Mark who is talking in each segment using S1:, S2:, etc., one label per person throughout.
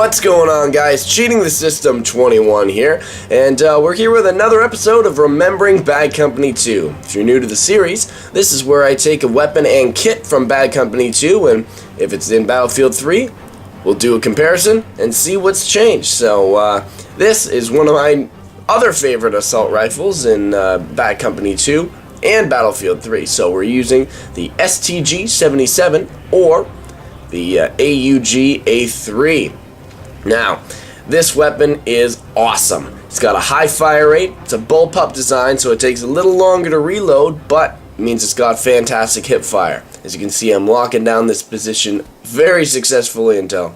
S1: What's going on, guys? Cheating the System 21 here, and we're here with another episode of Remembering Bad Company 2. If you're new to the series, this is where I take a weapon and kit from Bad Company 2, and if it's in Battlefield 3, we'll do a comparison and see what's changed. So, this is one of my other favorite assault rifles in Bad Company 2 and Battlefield 3. So we're using the STG-77 or the AUG A3. Now, this weapon is awesome. It's got a high fire rate, it's a bullpup design, so it takes a little longer to reload, but it means it's got fantastic hip fire. As you can see, I'm locking down this position very successfully until,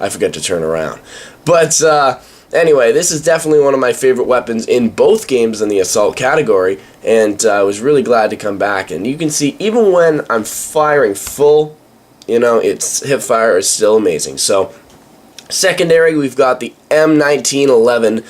S1: I forget to turn around. But, anyway, this is definitely one of my favorite weapons in both games in the assault category, and I was really glad to come back. And you can see, even when I'm firing full, its hip fire is still amazing. So, secondary, we've got the M1911.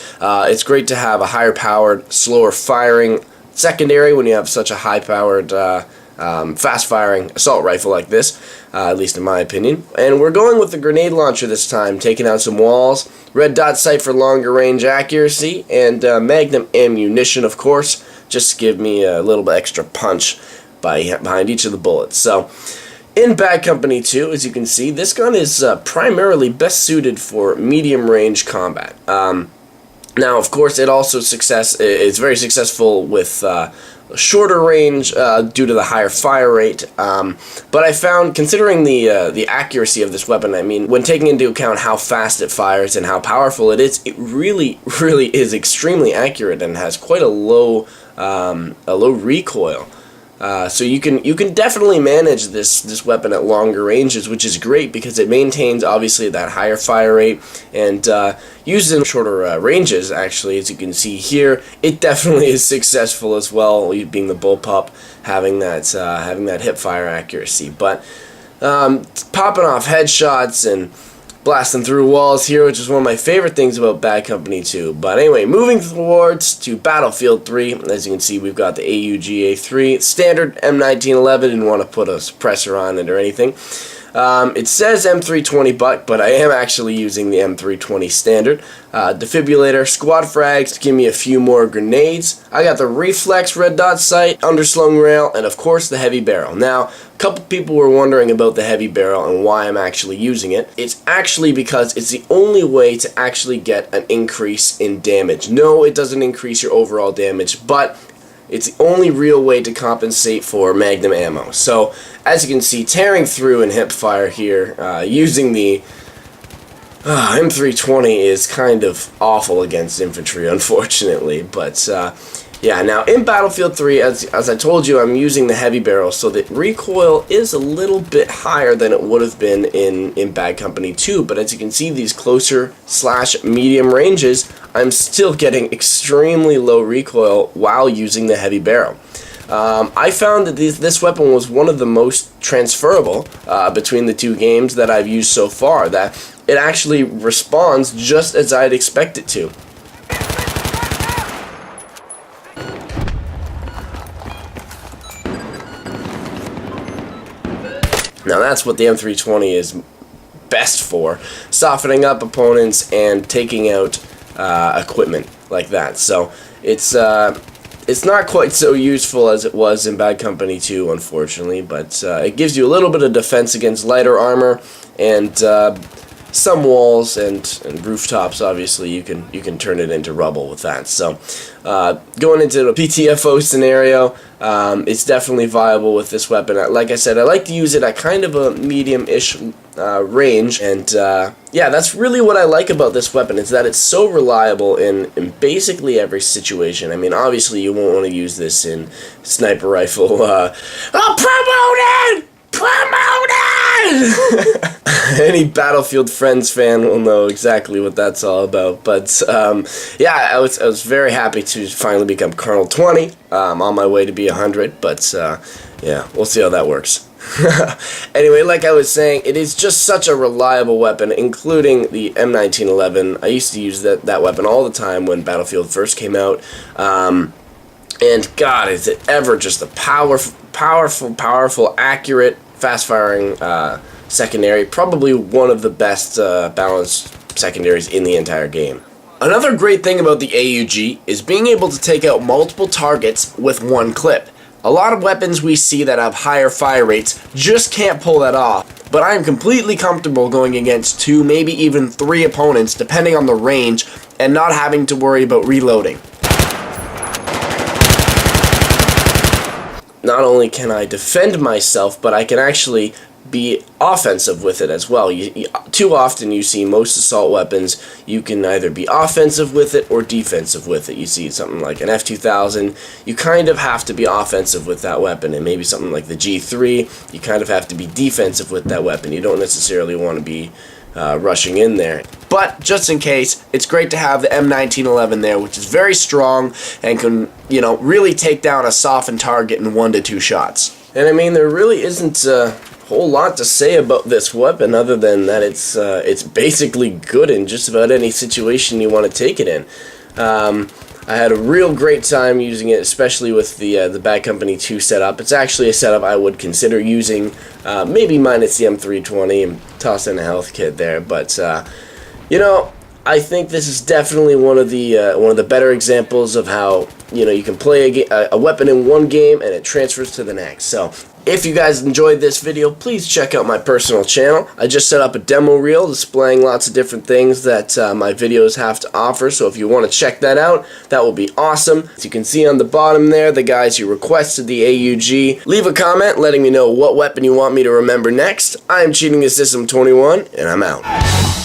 S1: It's great to have a higher powered, slower firing secondary when you have such a high powered, fast firing assault rifle like this, at least in my opinion. And we're going with the grenade launcher this time, taking out some walls, red dot sight for longer range accuracy, and magnum ammunition, of course, just to give me a little bit extra punch behind each of the bullets. So, in Bad Company 2, as you can see, this gun is primarily best suited for medium-range combat. Now, of course, it also it's very successful with shorter range due to the higher fire rate. But I found, considering the accuracy of this weapon, when taking into account how fast it fires and how powerful it is, it really is extremely accurate and has quite a low recoil. So you can definitely manage this weapon at longer ranges, which is great because it maintains obviously that higher fire rate, and used in shorter ranges, actually, as you can see here, it definitely is successful as well, being the bullpup, having that hip fire accuracy. But popping off headshots and blasting through walls here, which is one of my favorite things about Bad Company 2. But anyway, moving towards to Battlefield 3, as you can see, we've got the AUG A3, standard M1911, didn't want to put a suppressor on it or anything. It says M320 butt, but I am actually using the M320 standard. Defibrillator, squad frags to give me a few more grenades. I got the Reflex red dot sight, underslung rail, and of course the heavy barrel. Now, a couple people were wondering about the heavy barrel and why I'm actually using it. It's actually because it's the only way to actually get an increase in damage. No, it doesn't increase your overall damage, but it's the only real way to compensate for magnum ammo. So, as you can see, tearing through in hip fire here, using the M320 is kind of awful against infantry, unfortunately. But, yeah, now in Battlefield 3, as I told you, I'm using the heavy barrel, so the recoil is a little bit higher than it would have been in Bad Company 2, but as you can see, these closer/medium ranges, I'm still getting extremely low recoil while using the heavy barrel. I found that this weapon was one of the most transferable between the two games that I've used so far, that it actually responds just as I'd expect it to. Now that's what the M320 is best for, softening up opponents and taking out equipment like that. So it's not quite so useful as it was in Bad Company 2, unfortunately, but it gives you a little bit of defense against lighter armor and some walls and rooftops. Obviously, you can turn it into rubble with that. So, going into the PTFO scenario, it's definitely viable with this weapon. Like I said, I like to use it at kind of a medium-ish range, and yeah, that's really what I like about this weapon, is that it's so reliable in basically every situation. Obviously, you won't want to use this in sniper rifle. Promoted! Any Battlefield Friends fan will know exactly what that's all about. But yeah, I was very happy to finally become Colonel 20. On my way to be 100, but yeah, we'll see how that works. Anyway, like I was saying, it is just such a reliable weapon, including the M1911. I used to use that weapon all the time when Battlefield first came out. And God, is it ever just a powerful, accurate, fast-firing secondary. Probably one of the best balanced secondaries in the entire game. Another great thing about the AUG is being able to take out multiple targets with one clip. A lot of weapons we see that have higher fire rates just can't pull that off, but I am completely comfortable going against 2, maybe even 3 opponents depending on the range and not having to worry about reloading. Not only can I defend myself, but I can actually be offensive with it as well. Too often you see most assault weapons, you can either be offensive with it or defensive with it. You see something like an F2000, you kind of have to be offensive with that weapon, and maybe something like the G3, you kind of have to be defensive with that weapon. You don't necessarily want to be rushing in there. But just in case, it's great to have the M1911 there, which is very strong and can, really take down a softened target in 1 to 2 shots. And I mean, there really isn't a whole lot to say about this weapon other than that it's basically good in just about any situation you want to take it in. I had a real great time using it, especially with the Bad Company 2 setup. It's actually a setup I would consider using, maybe minus the M320 and toss in a health kit there. But I think this is definitely one of the better examples of how you can play a weapon in one game and it transfers to the next. So if you guys enjoyed this video, please check out my personal channel. I just set up a demo reel displaying lots of different things that my videos have to offer, so if you want to check that out, that will be awesome. As you can see on the bottom there, the guys who requested the AUG, leave a comment letting me know what weapon you want me to remember next. I am Cheating the System 21, and I'm out.